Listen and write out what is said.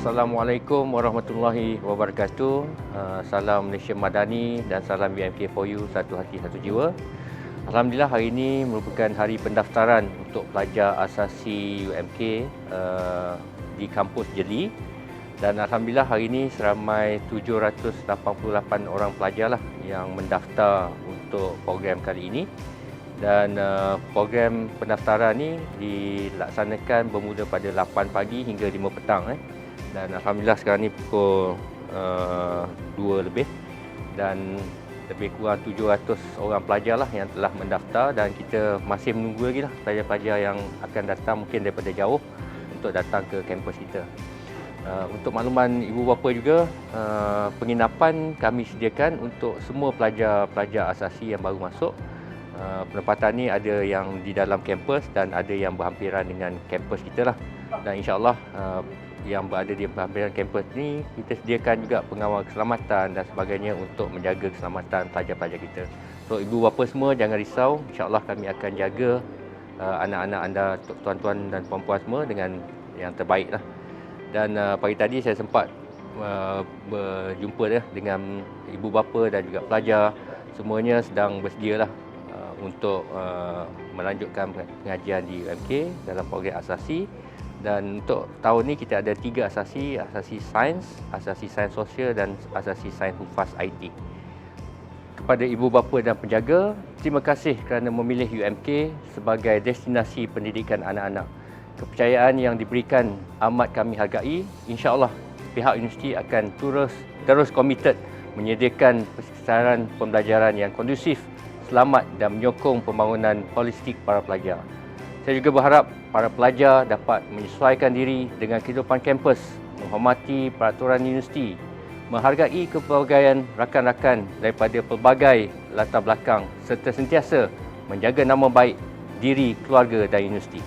Assalamualaikum warahmatullahi wabarakatuh. Salam Malaysia Madani dan salam UMK4U, satu hati satu jiwa. Alhamdulillah, hari ini merupakan hari pendaftaran untuk pelajar asasi UMK di kampus Jeli. Dan alhamdulillah hari ini seramai 788 orang pelajar lah yang mendaftar untuk program kali ini. Dan program pendaftaran ni dilaksanakan bermula pada 8 pagi hingga 5 petang. Dan alhamdulillah sekarang ni pukul 2 lebih dan lebih kurang 700 orang pelajar lah yang telah mendaftar, dan kita masih menunggu lagi lah pelajar-pelajar yang akan datang mungkin daripada jauh untuk datang ke kampus kita. Untuk makluman ibu bapa juga, penginapan kami sediakan untuk semua pelajar-pelajar asasi yang baru masuk. Penempatan ni ada yang di dalam kampus dan ada yang berhampiran dengan kampus kita lah. Dan insya-Allah yang berada di berhampiran kampus ni kita sediakan juga pengawal keselamatan dan sebagainya untuk menjaga keselamatan pelajar-pelajar kita. So ibu bapa semua jangan risau, insya-Allah kami akan jaga anak-anak anda, tuan-tuan dan puan-puan semua dengan yang terbaik lah. Dan pagi tadi saya sempat berjumpa dengan ibu bapa dan juga pelajar, semuanya sedang bersedia lah untuk melanjutkan pengajian di UMK dalam program asasi. Dan untuk tahun ni kita ada 3 asasi sains, asasi sains sosial dan asasi sains hufaz IT. Kepada ibu bapa dan penjaga, terima kasih kerana memilih UMK sebagai destinasi pendidikan anak-anak. Kepercayaan yang diberikan amat kami hargai. InsyaAllah pihak universiti akan terus komited menyediakan persekitaran pembelajaran yang kondusif, selamat dan menyokong pembangunan holistik para pelajar. Saya juga berharap para pelajar dapat menyesuaikan diri dengan kehidupan kampus, menghormati peraturan universiti, menghargai kepelbagaian rakan-rakan daripada pelbagai latar belakang serta sentiasa menjaga nama baik diri, keluarga dan universiti.